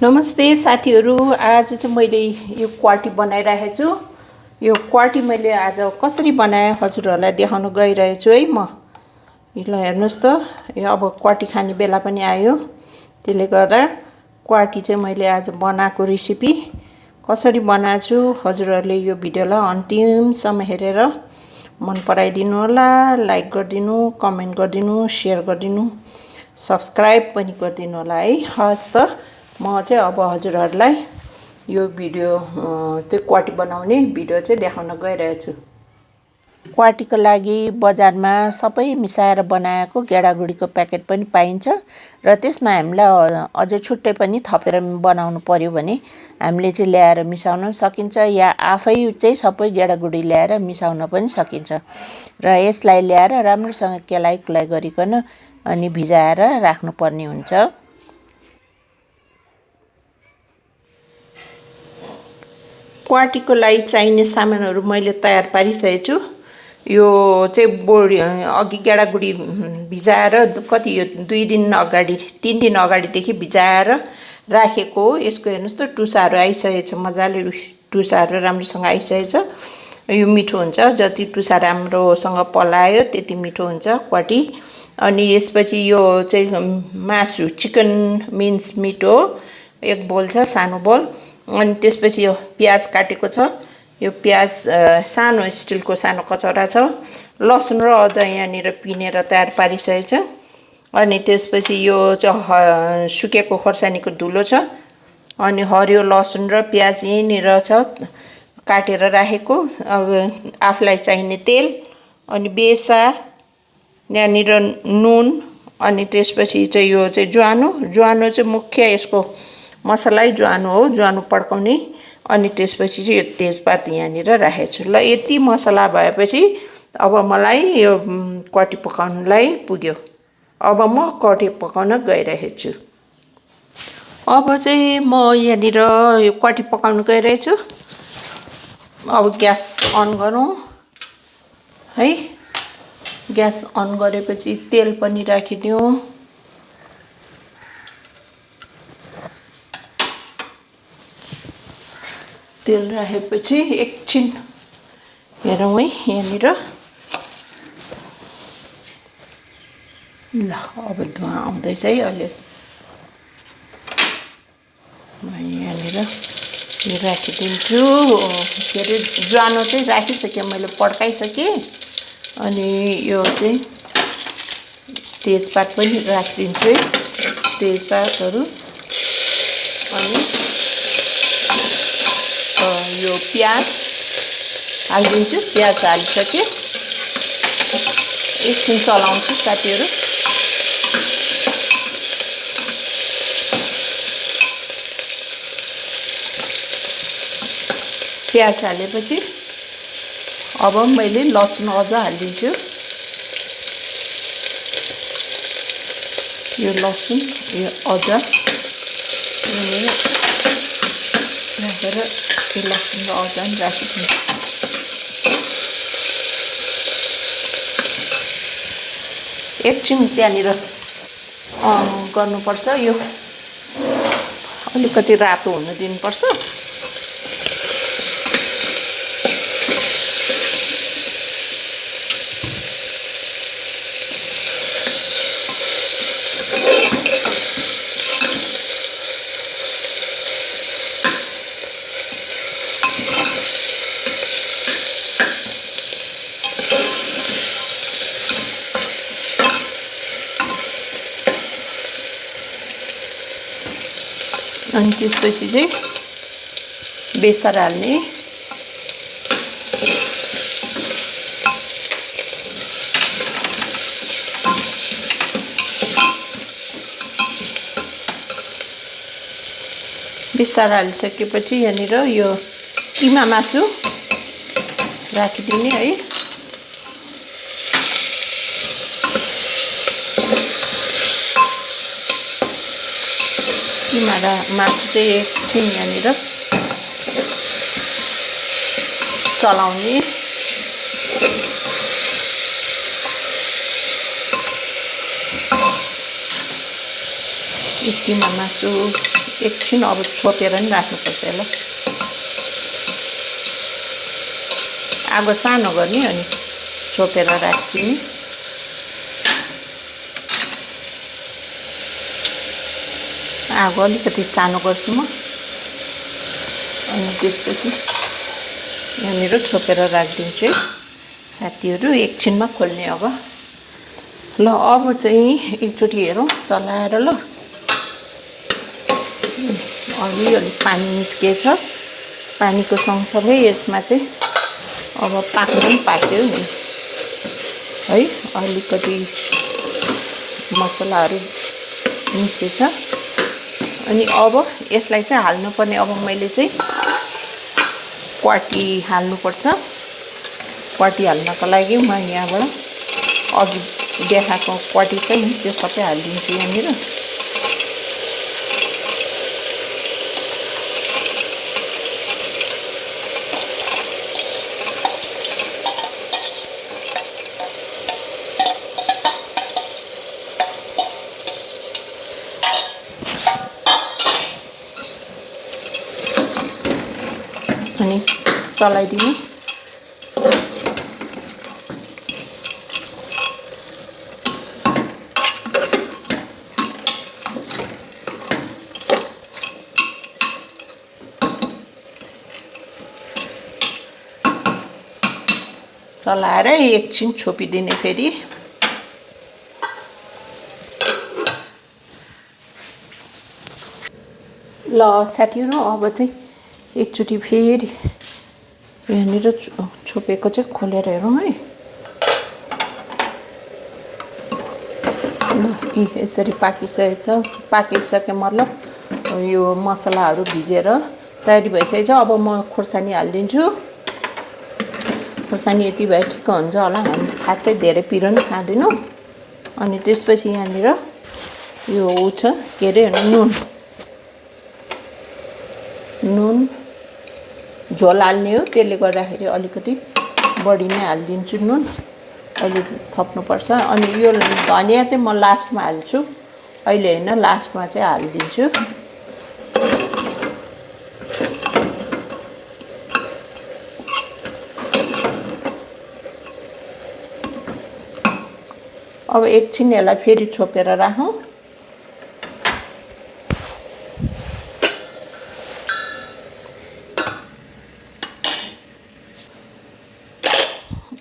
नमस्ते साथीहरु। आज चाहिँ मैले यो क्वाटी बनाइरहेको छु। यो क्वाटी मैले आज कसरी बनाए हजुरहरुलाई देखाउन गइरहेको छु है म। ल हेर्नुस् त, यो अब क्वाटी खाने बेला पनि आयो। त्यसले गर्दा क्वाटी चाहिँ मैले आज बनाएको रेसिपी कसरी बनाछु हजुरहरुले यो भिडियोलाई अन्तिमसम्म हेरेर मन पराइदिनु होला, लाइक गरिदिनु, कमेन्ट गरिदिनु, शेयर गरिदिनु, सब्स्क्राइब पनि गरिदिनु होला है। हस् त म चाहिँ अब हजुरहरुलाई यो भिडियो चाहिँ क्वाटी बनाउने भिडियो चाहिँ देखाउन गइरहेको छु। क्वाटीको लागि बजारमा सबै मिसाएर बनाएको गेडागुडीको प्याकेट पनि पाइन्छ र त्यसमा हामीलाई अझ छुट्टै पनि थपेर बनाउनु पर्यो भने हामीले चाहिँ ल्याएर मिसाउन सकिन्छ या आफै चाहिँ सबै गेडागुडी ल्याएर मिसाउन पनि सकिन्छ। र यसलाई ल्याएर राम्रोसँग केलाइ गरिकन अनि भिजाएर राख्नुपर्ने हुन्छ। क्वाटीको लागि चाहिने सामानहरु मैले तयार पारिसकेको छु। यो चाहिँ बोडी अघि गेडागुडी भिजाएर कति यो 2 दिन अगाडि 3 दिन अगाडिदेखि भिजाएर राखेको हो। यसको हेर्नुस् त टुसाहरु आइसकेको छ, मजाले टुसाहरु राम्रोसँग आइसकेको छ। यो मिठो हुन्छ, जति टुसा राम्रोसँग पलायो त्यति मिठो हुन्छ क्वाटी। अनि यसपछि यो चाहिँ मासु चिकन मिन्स मिट हो, 1 बोल छ, सानो बोल। अनि त्यसपछि यो प्याज काटेको छ, यो प्याज सानो स्टिलको सानो कचौरा छ। लसुन र अदुवा यहाँनिर पिनेर तयार पारिसकेको छ। अनि त्यसपछि यो चाहिँ सुकेको खोर्सानीको धुलो छ। अनि हरियो लसुन र प्याज यहीँनिर छ काटेर राखेको। अब आफूलाई चाहिने तेल, अनि बेसार, यहाँनिर नुन, अनि त्यसपछि चाहिँ यो चाहिँ ज्वानो चाहिँ मुख्य यसको मसलै ज्वानो हो, ज्वानो पड्काउने। अनि त्यसपछि चाहिँ यो तेजपात यहाँनिर राखेको छु। ल यति मसला भएपछि अब मलाई यो क्वाटी पकाउनलाई पुग्यो। अब म क्वाटी पकाउन गइरहेको छु। अब चाहिँ म यहाँनिर यो क्वाटी पकाउन गइरहेको छु। अब ग्यास अन गरौँ है। ग्यास अन गरेपछि तेल पनि राखिदिउँ। तेल राखेपछि एकछिन हेरौँ है यहाँनिर। ल अब धुवा आउँदैछ है अहिले। म यहाँनिर यो राखिदिन्छु। के अरे ज्वानो चाहिँ राखिसकेँ मैले, पड्काइसकेँ। अनि यो चाहिँ तेजपात पनि राखिदिन्छु है, तेजपातहरू। अनि यो प्याज हालिदिन्छु। प्याज हालिसकेँ, एकछिन चलाउँछु साथीहरु। प्याज हालेपछि अब मैले लसुन अदुवा हालिदिन्छु। यो लसुन, यो अदुवा राखेर यो लसुन र अदुवा पनि राखिदिन्छु। एकछिन त्यहाँनिर गर्नुपर्छ, यो अलिकति रातो हुन दिनुपर्छ। अनि त्यसपछि चाहिँ बेसार हाल्ने। बेसार हालिसकेपछि यहाँनिर यो किमा मासु राखिदिने है। किमा मासु चाहिँ एकछिन यहाँनिर चलाउने। किमा मासु एकछिन अब छोपेर नि राख्नुपर्छ यसलाई। आगो सानो गर्ने अनि छोपेर राख्दिने। आगो अलिकति सानो गर्छु म। अनि त्यसपछि यहाँनिर छोपेर राखिदिन्छु है साथीहरू। एकछिनमा खोल्ने अब। ल अब चाहिँ एकचोटि हेरौँ चलाएर। ल अलिअलि पानी निस्केछ। पानीको सँगसँगै यसमा चाहिँ अब पाक्नु पनि पाक्यो नि है। अलिकति मसलाहरू मिसेछ। अनि अब यसलाई चाहिँ हाल्नुपर्ने। अब मैले चाहिँ क्वाटी हाल्नुपर्छ। क्वाटी हाल्नको लागि म यहाँबाट अघि देखाएको क्वाटी चाहिँ त्यो सबै हालिदिन्छु यहाँनिर। अनि चलाइदिनु। चलाएर एकछिन छोपिदिने फेरि। ल साथीहरू अब चाहिँ एकचोटि फेरि यहाँनिर छोपेको चाहिँ खोलेर हेरौँ है। ल यसरी पाकिसकेछ। पाकिसके मतलब यो मसलाहरू भिजेर तयारी भइसकेछ। अब म खोर्सानी हालिदिन्छु। खोर्सानी यति भए ठिक्क हुन्छ होला। हामी खासै धेरै पिरो नि खाँदैनौँ। अनि त्यसपछि यहाँनिर यो छ के अरे नुन झोल हाल्ने हो। त्यसले गर्दाखेरि अलिकति बढी नै हालिदिन्छु नुन। अहिले थप्नुपर्छ। अनि यो धनिया चाहिँ म लास्टमा हाल्छु, अहिले होइन लास्टमा चाहिँ हालिदिन्छु। अब एकछिन यसलाई फेरि छोपेर राखौँ।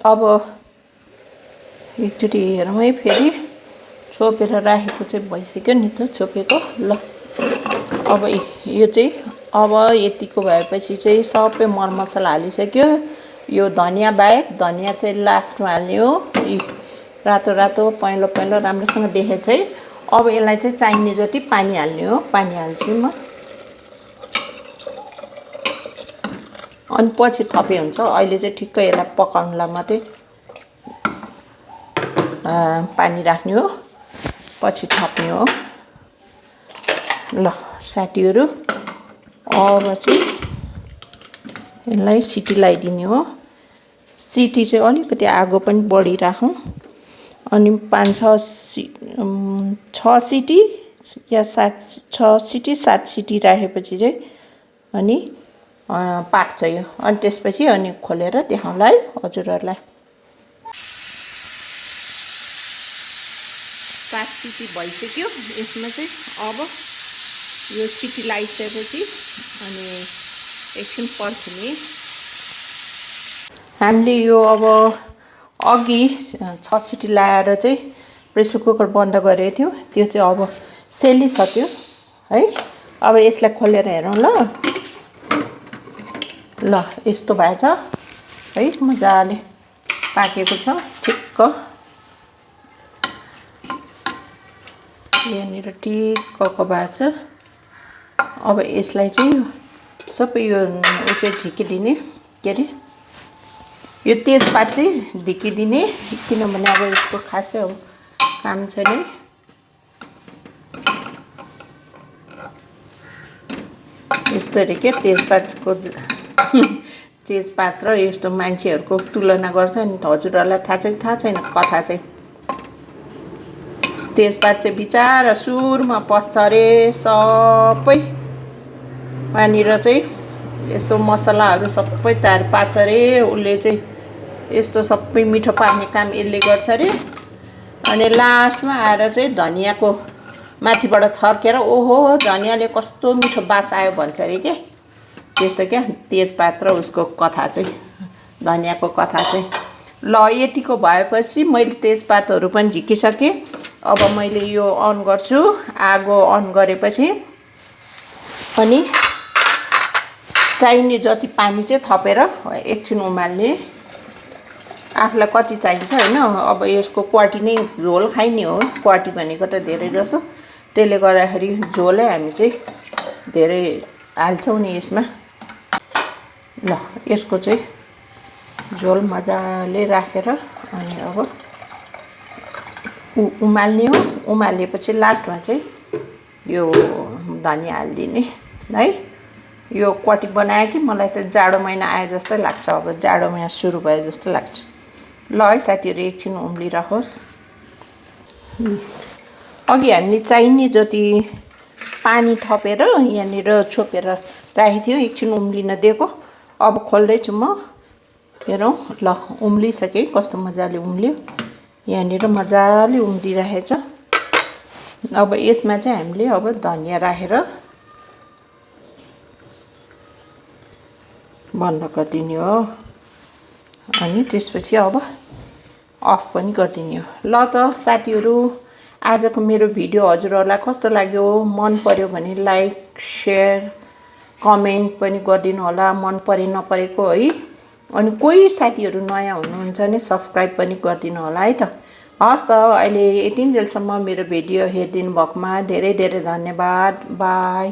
अब एकचोटि हेरौँ है फेरि। छोपेर राखेको चाहिँ भइसक्यो नि त छोपेको। ल अब यो चाहिँ अब यतिको भएपछि चाहिँ सबै मरमसला हालिसक्यो। यो धनिया बाहेक, धनिया चाहिँ लास्टमा हाल्ने हो। रातो रातो पहेँलो पहेँलो राम्रोसँग देखे चाहिँ अब यसलाई चाहिँ चाहिने जति पानी हाल्ने हो। पानी हाल्छु म। अनि पछि थपे हुन्छ। अहिले चाहिँ ठिक्क यसलाई पकाउनलाई मात्रै पानी राख्ने हो, पछि थप्ने हो। ल साथीहरू अब चाहिँ यसलाई सिटी लगाइदिने हो। सिटी चाहिँ अलिकति आगो पनि बढी राखौँ। अनि 5-6 सिटी या 6 सिटी 7 सिटी राखेपछि चाहिँ अनि पाक्छ यो। अनि त्यसपछि अनि खोलेर देखाउँला है हजुरहरूलाई। 7 सिटी भइसक्यो। यसमा चाहिँ अब यो सिटी लगाइसकेपछि अनि एकछिन पर्खिने। हामीले यो अब अघि 6 सिटी लगाएर चाहिँ प्रेसर कुकर बन्द गरेको थियौँ। त्यो चाहिँ अब सेलिसक्यो है। अब यसलाई खोलेर हेरौँ। ल यस्तो भएछ है। मजाले पाकेको छ ठिक्क। यहाँनिर ठिक्कको भएछ। अब यसलाई चाहिँ सबै यो चाहिँ ढिकिदिने। के अरे यो तेजपात चाहिँ ढिकिदिने, किनभने अब यसको खासै अब काम छैन। यस्तो अरे के तेजपातको तेजपात र यस्तो मान्छेहरूको तुलना गर्छ नि। हजुरहरूलाई थाहा छैन कथा चाहिँ। तेजपात चाहिँ बिचारा सुरमा पस्छ अरे सबै वहाँनिर चाहिँ यसो मसलाहरू सबै तयार पार्छ अरे उसले चाहिँ यस्तो सबै मिठो पार्ने काम यसले गर्छ अरे अनि लास्टमा आएर चाहिँ धनियाँको माथिबाट थर्केर ओहो धनियाँले कस्तो मिठो बास आयो भन्छ अरे के त्यस्तो क्या तेजपात र उसको कथा चाहिँ धनियाँको कथा चाहिँ ल यतिको भएपछि मैले तेजपातहरू पनि झिकिसकेँ अब मैले यो अन गर्छु आगो अन गरेपछि अनि चाहिने जति पानी चाहिँ थपेर एकछिन उमाल्ने आफूलाई कति चाहिन्छ हैन अब यसको क्वाटी नै झोल खाइने हो क्वाटी भनेको त धेरै जसो त्यसले गर्दाखेरि झोलै हामी चाहिँ धेरै हाल्छौँ नि यसमा ल यसको चाहिँ झोल मजाले राखेर अनि अब उमाल्ने हो उमालेपछि लास्टमा चाहिँ यो धनियाँ हाल्दिने है यो क्वाटी बनायो कि मलाई त जाडो महिना आए जस्तै लाग्छ अब जाडो महिना सुरु भयो जस्तो लाग्छ ल है साथीहरु एकछिन उम्लिरहोस् अघि हामीले चाहिने जति पानी थपेर यहाँनिर छोपेर राखेको थियो एकछिन उम्लिन दिएको अब खोल्दैछु म हेरौँ ल उम्लिसके कस्तो मजाले उम्ल्यो यहाँनिर मजाले उम्लिरहेछ अब यसमा चाहिँ हामीले अब धनियाँ राखेर बन्द गरिदिने हो अनि त्यसपछि अब अफ पनि गरिदिने हो ल त साथीहरु आजको मेरो भिडियो हजुरहरुलाई कस्तो लाग्यो मन पर्यो भने लाइक शेयर कमेन्ट पनि गरिदिनु होला मन परे नपरेको है अनि कोही साथीहरु नयाँ हुनुहुन्छ भने सब्स्क्राइब पनि गरिदिनु होला है त हस् त अहिले यतिन्जेलसम्म मेरो भिडियो हेरिदिनु भएकोमा धेरै धेरै धन्यवाद बाइ